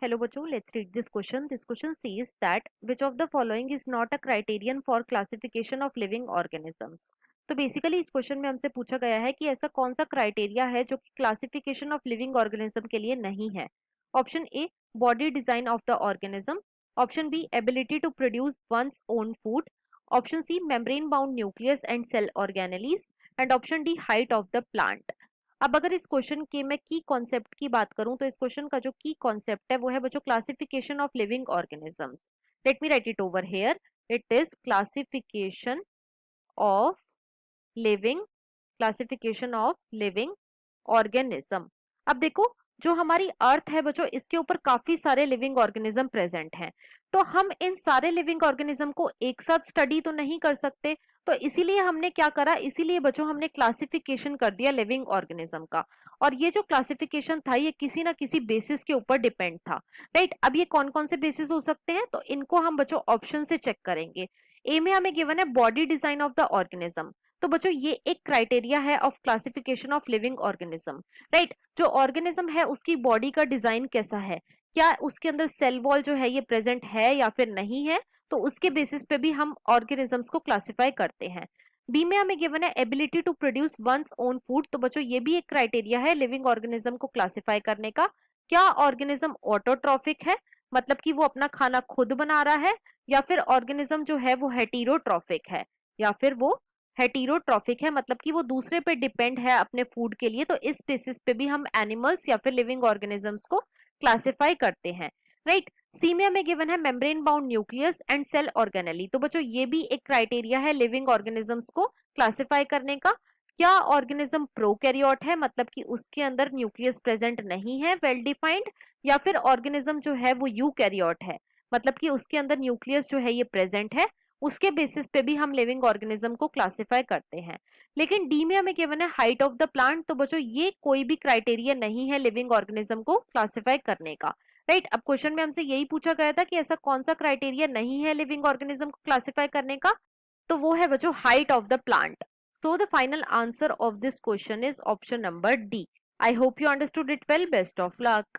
Hello बच्चों, let's read this question. This question says that which of the following is not a criterion for classification of living organisms. तो basically इस question में हमसे पूछा गया है कि ऐसा कौन सा क्राइटेरिया है जो कि क्लासिफिकेशन ऑफ लिविंग ऑर्गेनिज्म के लिए नहीं है. Option A, body design of the organism. Option B, ability to produce one's own food. Option C, membrane bound nucleus and cell organelles. And option D, height of the plant. अब अगर इस question के मैं की concept की बात करूं तो इस क्वेश्चन का जो की कॉन्सेप्ट है वो है बच्चों classification of living organisms. Let me right it over here. It is classification of living classification of living organism. अब देखो, जो हमारी अर्थ है बच्चों, इसके ऊपर काफी सारे लिविंग ऑर्गेनिज्म प्रेजेंट हैं. तो हम इन सारे लिविंग ऑर्गेनिज्म को एक साथ स्टडी तो नहीं कर सकते. तो इसीलिए हमने क्या करा, इसीलिए बच्चों हमने क्लासिफिकेशन कर दिया लिविंग ऑर्गेनिज्म का. और ये जो क्लासिफिकेशन था ये किसी ना किसी बेसिस के ऊपर डिपेंड था. राइट, अब ये कौन कौन से बेसिस हो सकते हैं तो इनको हम बच्चों ऑप्शन से चेक करेंगे. ए में हमें गिवन है body design of the organism. तो बच्चों ये एक क्राइटेरिया है of classification of living organism. Right, जो ऑर्गेनिज्म है उसकी बॉडी का डिजाइन कैसा है, क्या उसके अंदर सेल वॉल जो है ये प्रेजेंट है या फिर नहीं है, तो उसके बेसिस पे भी हम ऑर्गेनिजम्स को क्लासिफाई करते हैं. बी में हमें गिवन है ability to produce one's own food. तो बच्चों ये भी एक क्राइटेरिया है लिविंग ऑर्गेनिज्म को क्लासिफाई करने का. क्या ऑर्गेनिज्म ऑटोट्रॉफिक है, मतलब कि वो अपना खाना खुद बना रहा है, या फिर ऑर्गेनिज्म जो है वो हेटेरोट्रॉफिक है, या फिर वो हेटेरोट्रॉफिक है मतलब कि वो दूसरे पे डिपेंड है अपने फूड के लिए. तो इस बेसिस पे भी हम एनिमल्स या फिर लिविंग ऑर्गेनिजम्स को क्लासिफाई करते हैं. राइट, सी में हमें गिवन है membrane bound nucleus and cell organelle. तो बच्चों ये भी एक क्राइटेरिया है लिविंग ऑर्गेनिजम्स को क्लासिफाई करने का. क्या ऑर्गेनिज्म प्रोकैरियोट है, मतलब कि उसके अंदर न्यूक्लियस प्रेजेंट नहीं है वेल डिफाइंड, या फिर ऑर्गेनिज्म जो है वो यूकैरियोट है, मतलब कि उसके अंदर न्यूक्लियस जो है ये प्रेजेंट है. उसके बेसिस पे भी हम लिविंग ऑर्गेनिज्म को क्लासिफाई करते हैं. लेकिन डी में हमें गिवन है हाइट ऑफ द प्लांट. तो बच्चों ये कोई भी क्राइटेरिया नहीं है लिविंग ऑर्गेनिज्म को क्लासिफाई करने का. राइट, अब क्वेश्चन में हमसे यही पूछा गया था कि ऐसा कौन सा क्राइटेरिया नहीं है लिविंग ऑर्गेनिज्म को क्लासिफाई करने का, तो वो है बच्चों height of the plant. So the final answer of this question is option number D. I hope you understood it well. Best of luck.